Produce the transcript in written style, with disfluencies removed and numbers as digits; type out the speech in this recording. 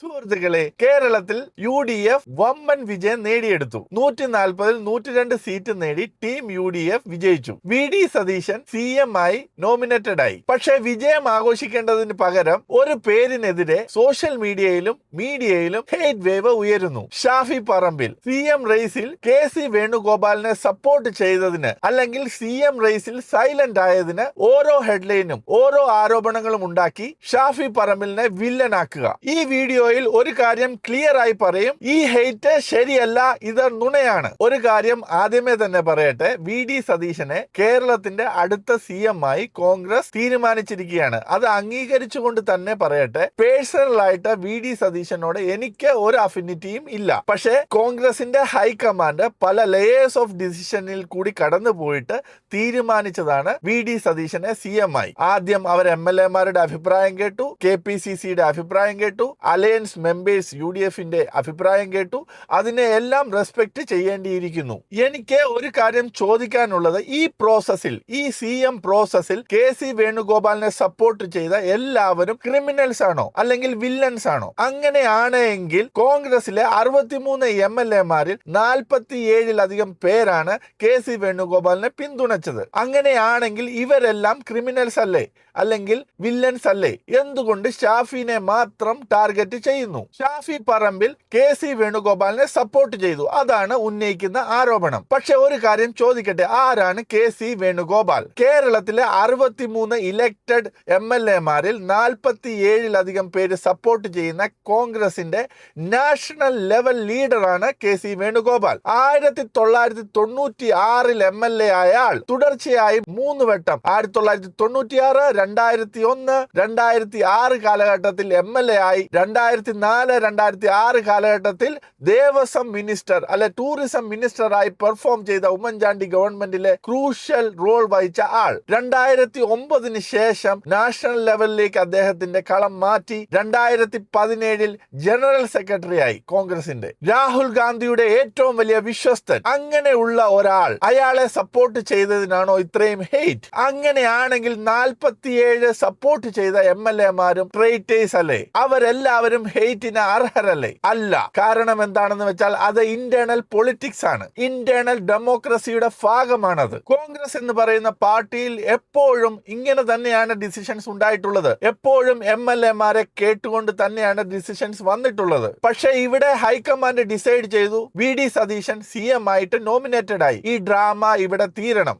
സുഹൃത്തുക്കളെ, കേരളത്തിൽ UDF വമ്പൻ വിജയം നേടിയെടുത്തു. 140-ൽ 102 സീറ്റ് നേടി ടീം UDF വിജയിച്ചു. VD സതീശൻ CM ആയി നോമിനേറ്റഡ് ആയി. പക്ഷേ വിജയം ആഘോഷിക്കേണ്ടതിന് പകരം ഒരു പേരിനെതിരെ സോഷ്യൽ മീഡിയയിലും ഹേറ്റ് വേവ് ഉയരുന്നു. Shafi Parambil CM റേസിൽ KC വേണുഗോപാലിനെ support ചെയ്തതിന് അല്ലെങ്കിൽ CM റേസിൽ സൈലന്റ് ആയതിന് ഓരോ ഹെഡ്ലൈനും ഓരോ ആരോപണങ്ങളും ഉണ്ടാക്കി ഷാഫി പറമ്പിലിനെ വില്ലനാക്കുക. ഈ വീഡിയോ ഒരു കാര്യം ക്ലിയർ ആയി പറയും, ഈ ഹെയ്റ്റ് ശരിയല്ല, ഇത് നുണയാണ്. ഒരു കാര്യം ആദ്യമേ തന്നെ പറയട്ടെ, VD സതീശനെ കേരളത്തിന്റെ അടുത്ത CM ആയി കോൺഗ്രസ് തീരുമാനിച്ചിരിക്കുകയാണ്. അത് അംഗീകരിച്ചുകൊണ്ട് തന്നെ പറയട്ടെ, പേഴ്സണൽ ആയിട്ട് VD സതീശനോട് എനിക്ക് ഒരു അഫിനിറ്റിയും ഇല്ല. പക്ഷേ കോൺഗ്രസിന്റെ ഹൈക്കമാൻഡ് പല ലേയേഴ്സ് ഓഫ് ഡിസിഷനിൽ കൂടി കടന്നു പോയിട്ട് തീരുമാനിച്ചതാണ് VD സതീശനെ CM ആയി. ആദ്യം അവർ MLA-മാരുടെ അഭിപ്രായം കേട്ടു, KPCCയുടെ അഭിപ്രായം കേട്ടു, അലയൻസ് മെമ്പേഴ്സ് UDFന്റെ അഭിപ്രായം കേട്ടു. അതിനെ എല്ലാം റെസ്പെക്ട് ചെയ്യേണ്ടിയിരിക്കുന്നു. എനിക്ക് ഒരു കാര്യം ചോദിക്കാനുള്ളത്, ഈ പ്രോസസ്സിൽ, ഈ CM പ്രോസസ്സിൽ KC വേണുഗോപാലിനെ സപ്പോർട്ട് ചെയ്ത എല്ലാവരും ക്രിമിനൽസ് ആണോ അല്ലെങ്കിൽ വില്ലൻസ് ആണോ? അങ്ങനെയാണെങ്കിൽ കോൺഗ്രസിലെ 63 MLA-മാരിൽ 47-ലധികം പേരാണ് KC വേണുഗോപാലിനെ പിന്തുണച്ചത്. അങ്ങനെയാണെങ്കിൽ ഇവരെല്ലാം ക്രിമിനൽസ് അല്ലേ അല്ലെങ്കിൽ വില്ലൻസ് അല്ലേ? എന്തുകൊണ്ട് ഷാഫിനെ മാത്രം ടാർഗറ്റ് ചെയ്യുന്നു? ഷാഫി പറമ്പിൽ KC വേണുഗോപാലിനെ സപ്പോർട്ട് ചെയ്തു, അതാണ് ഉന്നയിക്കുന്ന ആരോപണം. പക്ഷെ ഒരു കാര്യം ചോദിക്കട്ടെ, ആരാണ് KC വേണുഗോപാൽ? കേരളത്തിലെ 63 ഇലക്റ്റഡ് MLA-മാരിൽ 47-ലധികം പേര് സപ്പോർട്ട് ചെയ്യുന്ന കോൺഗ്രസിന്റെ നാഷണൽ ലെവൽ ലീഡറാണ് KC വേണുഗോപാൽ. 1996-ൽ MLA ആയ ആൾ തുടർച്ചയായി 3 വട്ടം 1996, 2001, 2006 കാലഘട്ടത്തിൽ MLA ആയി. 2004-2006 കാലഘട്ടത്തിൽ ദേവസ്വം മിനിസ്റ്റർ അല്ലെ ടൂറിസം മിനിസ്റ്റർ ആയി പെർഫോം ചെയ്ത ഉമ്മൻചാണ്ടി ഗവൺമെന്റിലെ ക്രൂഷ്യൽ റോൾ വഹിച്ച ആൾ. 2009 ശേഷം നാഷണൽ ലെവലിലേക്ക് അദ്ദേഹത്തിന്റെ കളം മാറ്റി 2017-ൽ ജനറൽ സെക്രട്ടറി ആയി കോൺഗ്രസിന്റെ. രാഹുൽ ഗാന്ധിയുടെ ഏറ്റവും വലിയ വിശ്വസ്തൻ. അങ്ങനെയുള്ള ഒരാൾ, അയാളെ സപ്പോർട്ട് ചെയ്തതിനാണോ ഇത്രയും ഹെയ്റ്റ്? അങ്ങനെയാണെങ്കിൽ 47 സപ്പോർട്ട് ചെയ്ത MLA-മാരും ട്രൈറ്റേഴ്സ് അല്ലേ? അവരെല്ലാവരും ഹെയ്റ്റിന് അർഹരല്ലേ? അല്ല. കാരണം എന്താണെന്ന് വെച്ചാൽ അത് ഇന്റേണൽ പൊളിറ്റിക്സ് ആണ്, ഇന്റേണൽ ഡെമോക്രസിയുടെ ഭാഗമാണത്. കോൺഗ്രസ് എന്ന് പറയുന്ന പാർട്ടിയിൽ എപ്പോഴും ഇങ്ങനെ തന്നെയാണ് ഡിസിഷൻസ് ഉണ്ടായിട്ടുള്ളത്. എപ്പോഴും MLA-മാരെ കേട്ടുകൊണ്ട് തന്നെയാണ് ഡിസിഷൻസ് വന്നിട്ടുള്ളത്. പക്ഷെ ഇവിടെ ഹൈക്കമാൻഡ് ഡിസൈഡ് ചെയ്തു VD സതീശൻ CM ആയിട്ട് നോമിനേറ്റഡ് ആയി. ഈ ഡ്രാമ ഇവിടെ തീരണം.